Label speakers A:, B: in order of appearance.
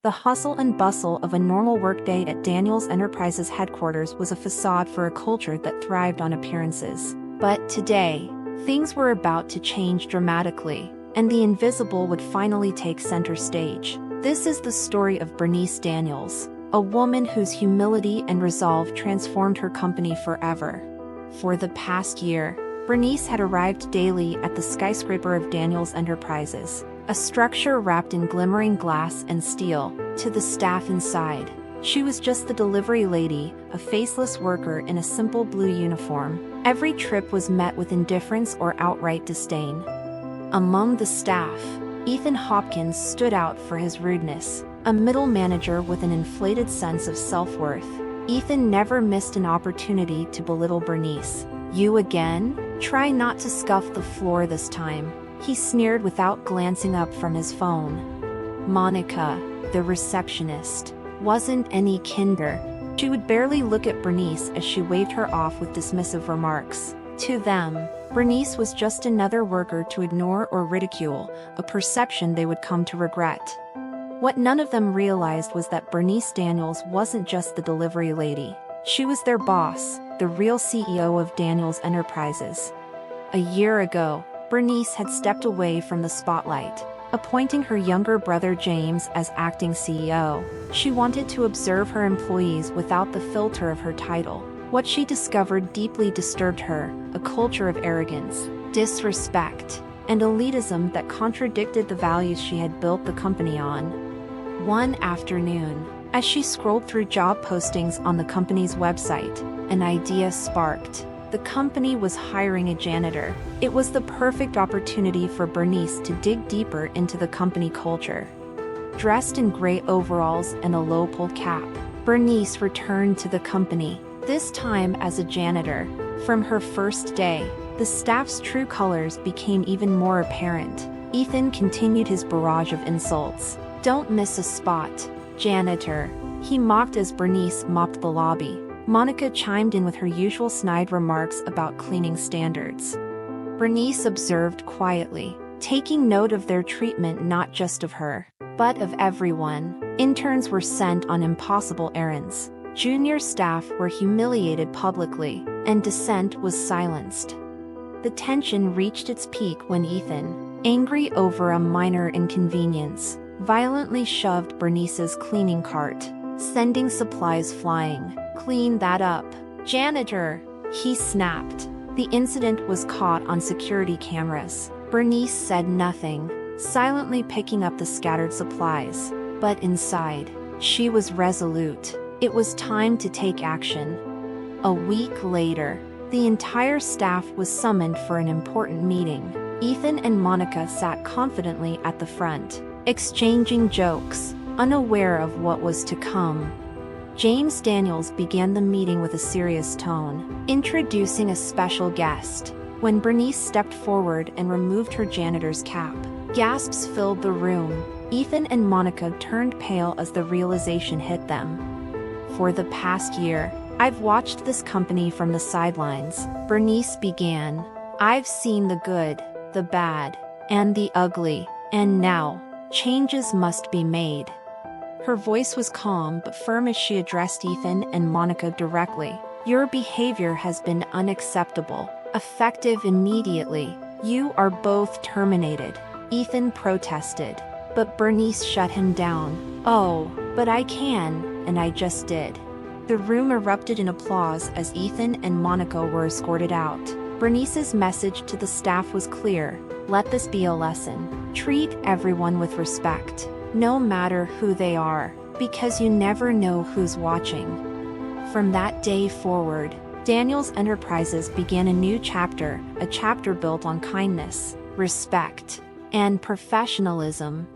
A: The hustle and bustle of a normal workday at Daniels Enterprises headquarters was a facade for a culture that thrived on appearances. But today, things were about to change dramatically, and the invisible would finally take center stage. This is the story of Bernice Daniels, a woman whose humility and resolve transformed her company forever. For the past year, Bernice had arrived daily at the skyscraper of Daniels Enterprises, a structure wrapped in glimmering glass and steel. To the staff inside, she was just the delivery lady, a faceless worker in a simple blue uniform. Every trip was met with indifference or outright disdain. Among the staff, Ethan Hopkins stood out for his rudeness, a middle manager with an inflated sense of self-worth. Ethan never missed an opportunity to belittle Bernice. "You again? Try not to scuff the floor this time," he sneered without glancing up from his phone. Monica, the receptionist, wasn't any kinder. She would barely look at Bernice as she waved her off with dismissive remarks. To them, Bernice was just another worker to ignore or ridicule, a perception they would come to regret. What none of them realized was that Bernice Daniels wasn't just the delivery lady. She was their boss, the real CEO of Daniels Enterprises. A year ago, Bernice had stepped away from the spotlight, appointing her younger brother James as acting CEO. She wanted to observe her employees without the filter of her title. What she discovered deeply disturbed her, a culture of arrogance, disrespect, and elitism that contradicted the values she had built the company on. One afternoon, as she scrolled through job postings on the company's website, an idea sparked. The company was hiring a janitor. It was the perfect opportunity for Bernice to dig deeper into the company culture. Dressed in gray overalls and a low-pulled cap, Bernice returned to the company, this time as a janitor. From her first day, the staff's true colors became even more apparent. Ethan continued his barrage of insults. "Don't miss a spot, janitor," he mocked as Bernice mopped the lobby. Monica chimed in with her usual snide remarks about cleaning standards. Bernice observed quietly, taking note of their treatment not just of her, but of everyone. Interns were sent on impossible errands. Junior staff were humiliated publicly, and dissent was silenced. The tension reached its peak when Ethan, angry over a minor inconvenience, violently shoved Bernice's cleaning cart, sending supplies flying. "Clean that up, janitor," he snapped. The incident was caught on security cameras. Bernice said nothing, silently picking up the scattered supplies. But inside, she was resolute. It was time to take action. A week later, the entire staff was summoned for an important meeting. Ethan and Monica sat confidently at the front, exchanging jokes, unaware of what was to come. James Daniels began the meeting with a serious tone, introducing a special guest. When Bernice stepped forward and removed her janitor's cap, gasps filled the room. Ethan and Monica turned pale as the realization hit them. "For the past year, I've watched this company from the sidelines," Bernice began. "I've seen the good, the bad, and the ugly, and now, changes must be made." Her voice was calm but firm as she addressed Ethan and Monica directly. "Your behavior has been unacceptable, effective immediately. You are both terminated," Ethan protested. But Bernice shut him down. "Oh, but I can, and I just did." The room erupted in applause as Ethan and Monica were escorted out. Bernice's message to the staff was clear: let this be a lesson. Treat everyone with respect, no matter who they are, because you never know who's watching. From that day forward, Daniels Enterprises began a new chapter, a chapter built on kindness, respect, and professionalism.